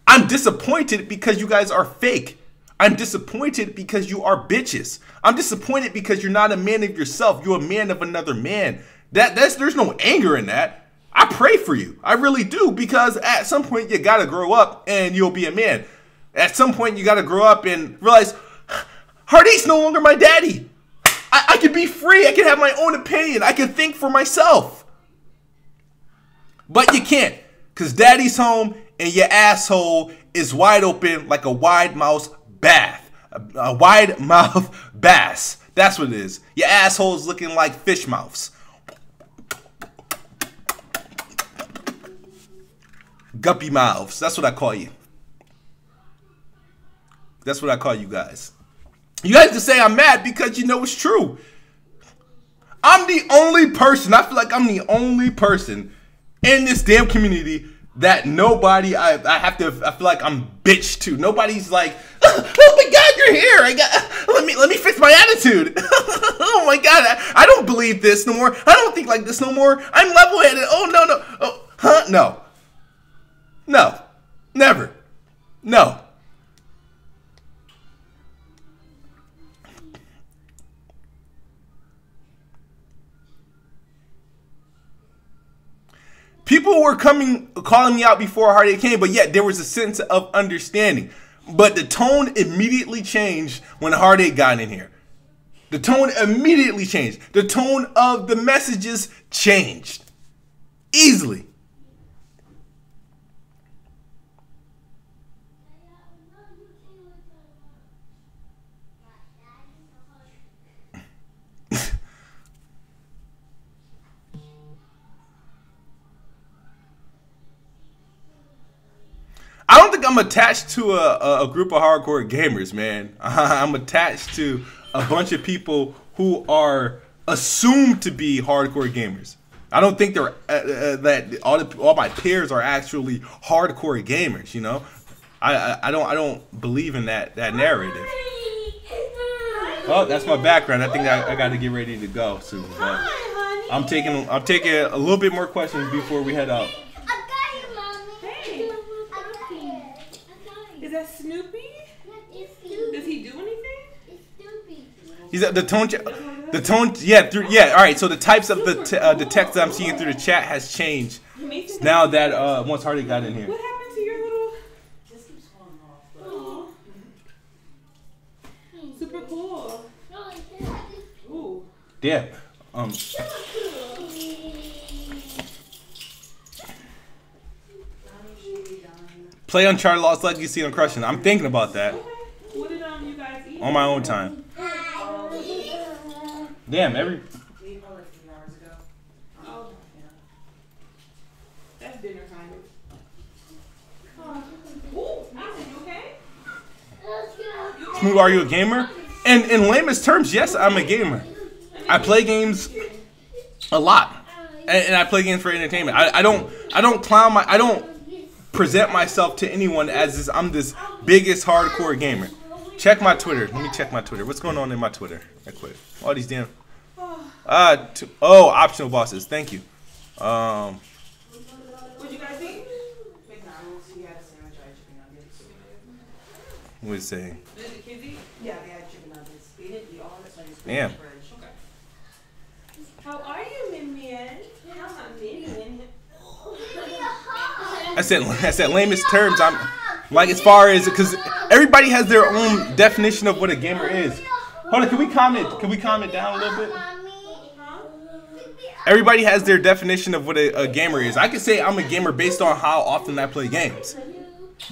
I'm disappointed because you guys are fake. I'm disappointed because you are bitches. I'm disappointed because you're not a man of yourself. You're a man of another man. There's no anger in that. I pray for you. I really do, because at some point you gotta grow up and you'll be a man. At some point you gotta grow up and realize Heartache's no longer my daddy. I can be free. I can have my own opinion. I can think for myself. But you can't. Because daddy's home and your asshole is wide open like a wide mouth bath. A wide mouth bass. That's what it is. Your asshole's looking like fish mouths. Guppy mouths. That's what I call you. That's what I call you guys. You guys just say I'm mad because you know it's true. I'm the only person. I feel like I'm the only person in this damn community that nobody I feel like I'm bitched to. Nobody's like, oh my god, you're here. Let me fix my attitude. Oh my god, I don't believe this no more. I don't think like this no more. I'm level-headed. Oh no. Oh, huh? No. No. Never. No. People were calling me out before Heartache came, but yet there was a sense of understanding. But the tone immediately changed when Heartache got in here. The tone immediately changed. The tone of the messages changed. Easily. I don't think I'm attached to a group of hardcore gamers, man. I'm attached to a bunch of people who are assumed to be hardcore gamers. I don't think they're that all my peers are actually hardcore gamers. You know, I don't believe in that narrative. Oh, that's my background. I think I got to get ready to go soon. I'm taking a little bit more questions before we head out. Is that Snoopy? Does he do anything? It's Snoopy. He's the tone. Yeah. All right. So the types of the text that I'm seeing through the chat has changed now that once Heartache got in here. What happened to your little? Just keeps falling off. Super cool. Ooh. Yeah. Play Uncharted Lost Legacy on Crushing. I'm thinking about that. Okay. What did you guys eat? On my own time. Damn, We ate like 3 hours ago. Oh. Yeah. That's dinner time. Ooh, Mason, you okay? Smooth, are you a gamer? And in lamest terms, yes, I'm a gamer. I play games a lot, and I play games for entertainment. I don't present myself to anyone as this. I'm this biggest hardcore gamer. Check my Twitter. Let me check my Twitter. What's going on in my Twitter? Right quick. All these damn. Optional bosses. Thank you. What you guys eat? McDonald's. He had a sandwich. I had chicken nuggets. What is it saying? Did the kids eat? Yeah, they had chicken nuggets. They didn't eat all of it, so I just put it in Damn. the fridge. Okay. How are you, Minion? How's my Minion? I said lamest terms. I'm like, as far as, because everybody has their own definition of what a gamer is. Hold on, can we comment? Can we comment down a little bit? Everybody has their definition of what a gamer is. I can say I'm a gamer based on how often I play games.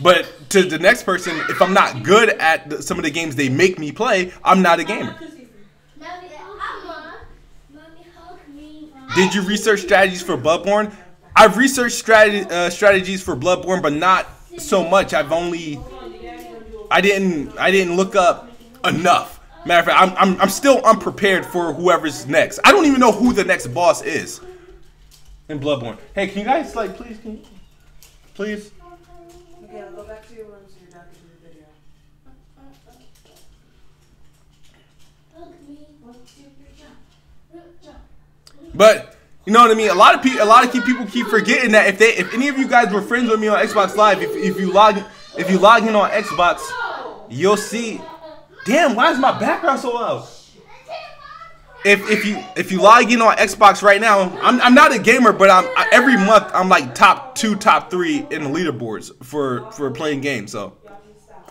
But to the next person, if I'm not good at some of the games they make me play, I'm not a gamer. Did you research strategies for Bloodborne? I've researched strategies for Bloodborne, but not so much. I didn't look up enough. Matter of fact, I'm still unprepared for whoever's next. I don't even know who the next boss is in Bloodborne. Hey, can you guys please? Okay, I'll go back to your room so you're done with the video. But you know what I mean. A lot of people keep forgetting that if any of you guys were friends with me on Xbox Live, if you log in on Xbox, you'll see. Damn, why is my background so loud? If you log in on Xbox right now, I'm not a gamer, but every month I'm like top 2, top 3 in the leaderboards for playing games. So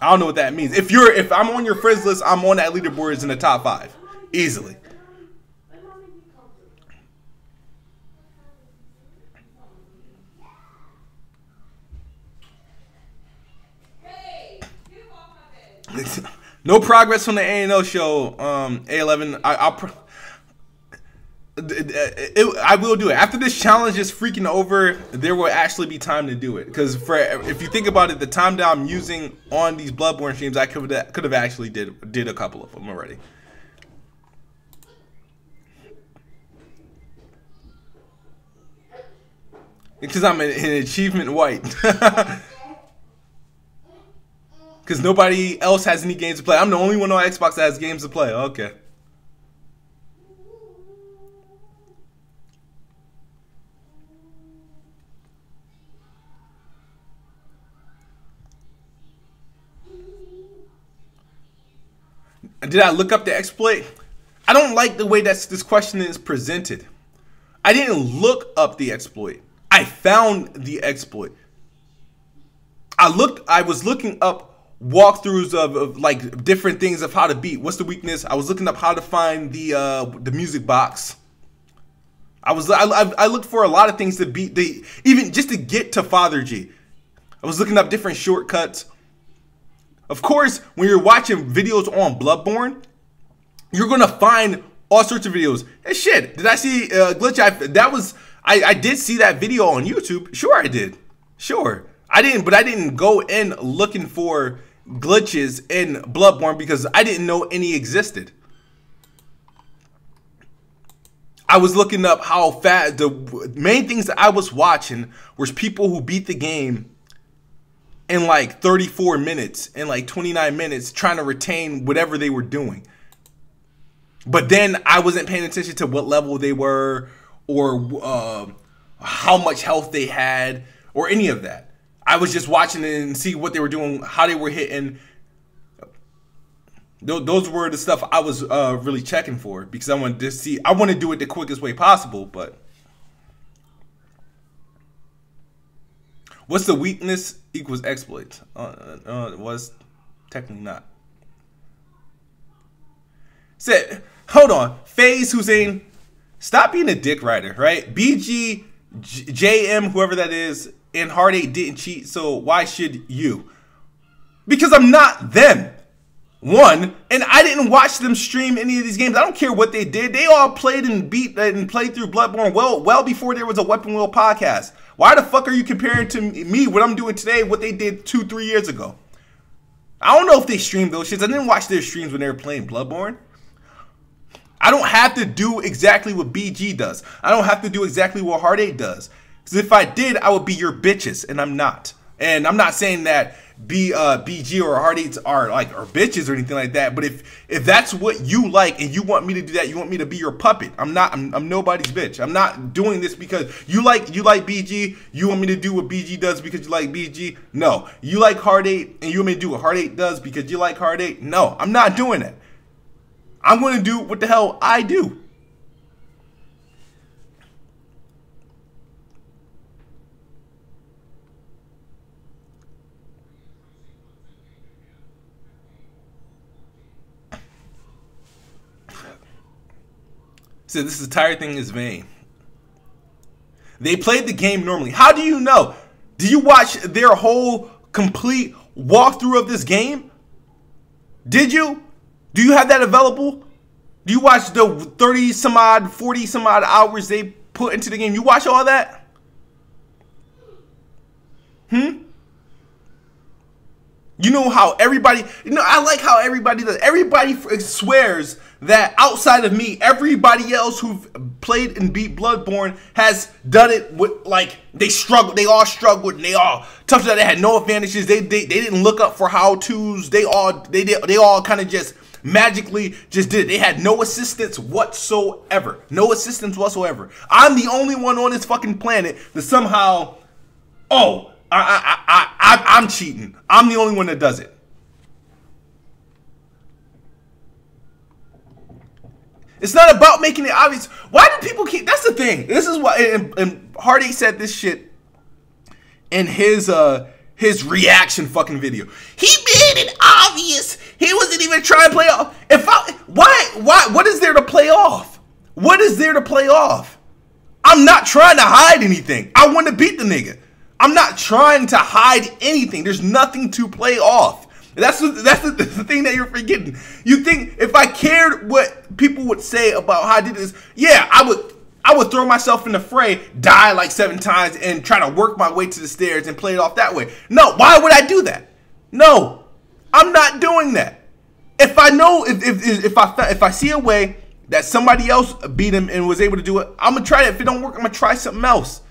I don't know what that means. If I'm on your friends list, I'm on that leaderboards in the top 5 easily. No progress from the A&O show. A11. I will do it after this challenge is freaking over. There will actually be time to do it because if you think about it, the time that I'm using on these Bloodborne streams, I could have actually did a couple of them already. Because I'm an achievement white. Because nobody else has any games to play. I'm the only one on Xbox that has games to play. Okay. Did I look up the exploit? I don't like the way that this question is presented. I didn't look up the exploit. I found the exploit. I was looking up walkthroughs of like different things of how to beat. What's the weakness? I was looking up how to find the music box. I looked for a lot of things to beat even just to get to Father G. I was looking up different shortcuts. Of course, when you're watching videos on Bloodborne, you're gonna find all sorts of videos. Hey, shit, did I see glitch? I did see that video on YouTube. Sure, I did. Sure, I didn't go in looking for glitches in Bloodborne because I didn't know any existed. I was looking up how fast. The main things that I was watching was people who beat the game in like 34 minutes, in like 29 minutes, trying to retain whatever they were doing. But then I wasn't paying attention to what level they were or how much health they had or any of that. I was just watching it and see what they were doing, how they were hitting. Those were the stuff I was really checking for because I wanted to see. I want to do it the quickest way possible, but what's the weakness equals exploits? It was technically not. Said, hold on, FaZe Hussein, stop being a dick rider, right? BG, JM, whoever that is, and Hard 8 didn't cheat, so why should you? Because I'm not them. One, and I didn't watch them stream any of these games. I don't care what they did. They all played and played through Bloodborne well before there was a Weapon Wheel podcast. Why the fuck are you comparing to me what I'm doing today, what they did 2-3 years ago? I don't know if they streamed those shits. I didn't watch their streams when they were playing Bloodborne. I don't have to do exactly what BG does. I don't have to do exactly what Hard 8 does. Because if I did, I would be your bitches, and I'm not. And I'm not saying that BG or Hard 8s are bitches or anything like that. But if that's what you like and you want me to do that, you want me to be your puppet. I'm nobody's bitch. I'm not doing this because you like BG. You want me to do what BG does because you like BG. No, you like Hard 8 and you want me to do what Hard 8 does because you like Hard 8. No, I'm not doing that. I'm going to do what the hell I do. Said this entire thing is vain. They played the game normally. How do you know? Do you watch their whole complete walkthrough of this game? Did you? Do you have that available? Do you watch the 30 some odd, 40 some odd hours they put into the game? You watch all that? You know how everybody, I like how everybody does. Everybody swears that outside of me, everybody else who've played and beat Bloodborne has done it with, like, they struggled. They all struggled and they all tough. They had no advantages. They didn't look up for how-tos. They all kind of just magically just did it. They had no assistance whatsoever. No assistance whatsoever. I'm the only one on this fucking planet that somehow, I'm cheating. I'm the only one that does it. It's not about making it obvious. Why do people keep? That's the thing. This is why. And Hardy said this shit in his reaction fucking video. He made it obvious. He wasn't even trying to play off. Why? What is there to play off? What is there to play off? I'm not trying to hide anything. I want to beat the nigga. I'm not trying to hide anything. There's nothing to play off. That's the thing that you're forgetting. You think if I cared what people would say about how I did this, yeah, I would throw myself in the fray, die like 7 times, and try to work my way to the stairs and play it off that way. No, why would I do that? No, I'm not doing that. If I know, if I see a way that somebody else beat him and was able to do it, I'm gonna try it. If it don't work, I'm gonna try something else.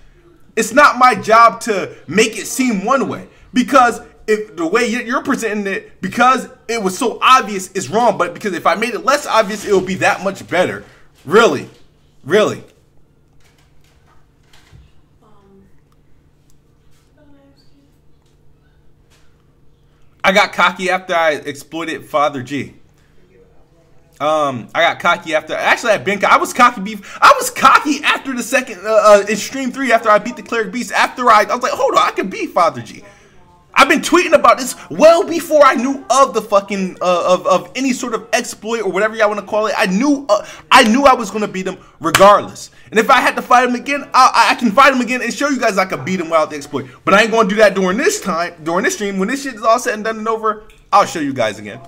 It's not my job to make it seem one way, because if the way you're presenting it, because it was so obvious, is wrong. But because if I made it less obvious, it will be that much better. Really, really. I got cocky after I exploited Father G. I got cocky after. Actually, I was cocky after the second in stream 3 after I beat the cleric beast. After I was like, hold on, I can beat Father G. I've been tweeting about this well before I knew of the fucking of any sort of exploit or whatever y'all want to call it. I knew I was gonna beat him regardless. And if I had to fight him again, I can fight him again and show you guys I could beat him without the exploit. But I ain't gonna do that during this stream. When this shit is all said and done and over, I'll show you guys again.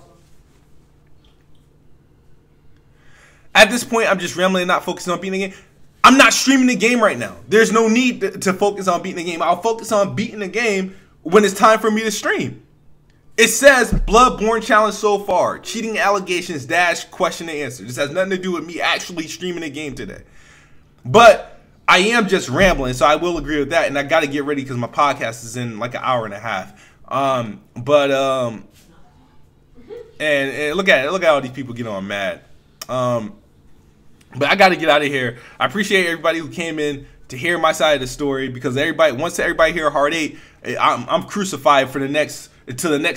At this point, I'm just rambling and not focusing on beating the game. I'm not streaming the game right now. There's no need to focus on beating the game. I'll focus on beating the game when it's time for me to stream. It says Bloodborne challenge so far. Cheating allegations -- question and answer. This has nothing to do with me actually streaming the game today. But I am just rambling, so I will agree with that. And I got to get ready because my podcast is in like an hour and a half. And look at it. Look at all these people getting on mad. But I got to get out of here. I appreciate everybody who came in to hear my side of the story, because once everybody hear Hard 8, I'm crucified for the next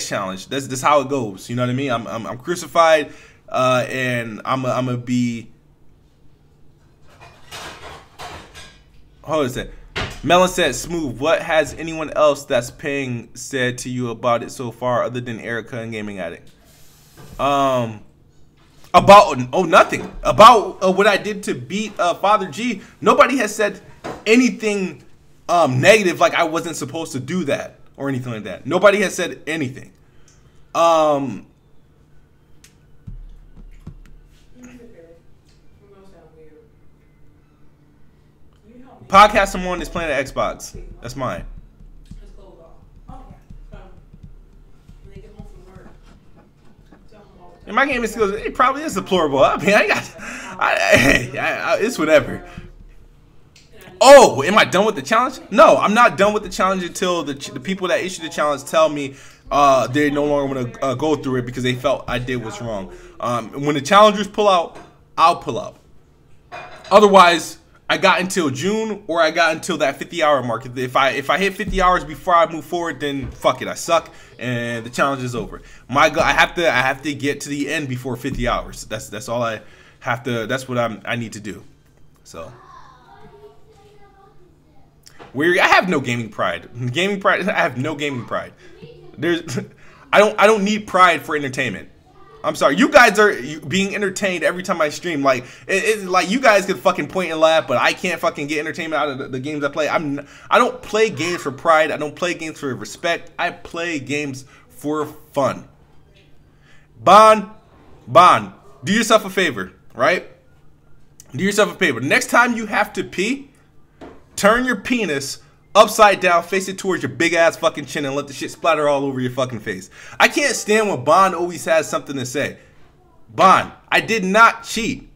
challenge. That's how it goes. You know what I mean? I'm crucified, and I'm gonna be. Hold on a second. Melon said, "Smooth. What has anyone else that's paying said to you about it so far, other than Erica and Gaming Addict?" Nothing. About what I did to beat Father G. Nobody has said anything negative, like I wasn't supposed to do that or anything like that. Nobody has said anything. Podcast I'm on is playing at Xbox. That's mine. And my gaming skills, it probably is deplorable. I mean, it's whatever. Oh, am I done with the challenge? No, I'm not done with the challenge until the people that issued the challenge tell me they no longer want to go through it because they felt I did what's wrong. When the challengers pull out, I'll pull out. Otherwise, I got until June, or I got until that 50-hour mark. If I hit 50 hours before I move forward, then fuck it, I suck, and the challenge is over. I have to get to the end before 50 hours. That's all I have to. That's what I need to do. So I have no gaming pride. I have no gaming pride. I don't need pride for entertainment. I'm sorry. You guys are being entertained every time I stream. Like it's like you guys can fucking point and laugh, but I can't fucking get entertainment out of the games I play. I don't play games for pride. I don't play games for respect. I play games for fun. Bond, do yourself a favor, right? Do yourself a favor. Next time you have to pee, turn your penis upside down, face it towards your big ass fucking chin, and let the shit splatter all over your fucking face. I can't stand when Bond always has something to say. Bond, I did not cheat.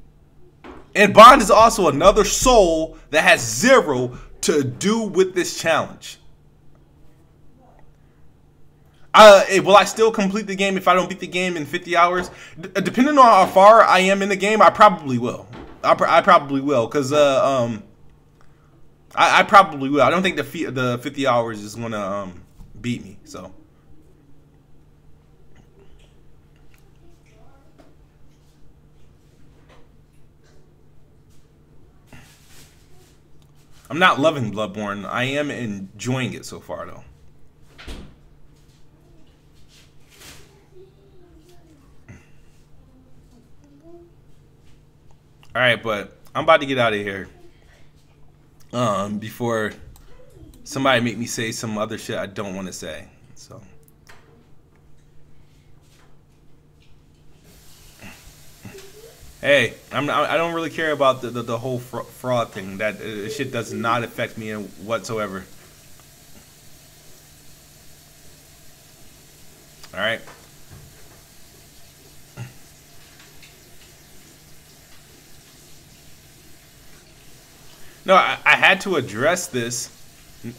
And Bond is also another soul that has zero to do with this challenge. Will I still complete the game if I don't beat the game in 50 hours? Depending on how far I am in the game, I probably will. I probably will, because I probably will. I don't think the 50 hours is gonna beat me. So I'm not loving Bloodborne. I am enjoying it so far, though. All right, but I'm about to get out of here. Before somebody make me say some other shit I don't want to say. So hey, I don't really care about the whole fraud thing. That shit does not affect me whatsoever. All right. No, I had to address this,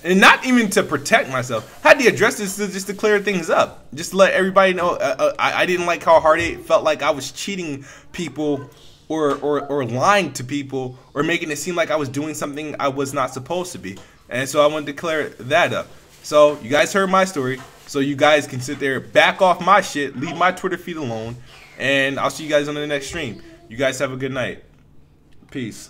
and not even to protect myself. I had to address this just to clear things up, just to let everybody know. I didn't like how hard it felt like I was cheating people, or lying to people, or making it seem like I was doing something I was not supposed to be. And so I wanted to clear that up. So you guys heard my story, so you guys can sit there, back off my shit, leave my Twitter feed alone, and I'll see you guys on the next stream. You guys have a good night. Peace.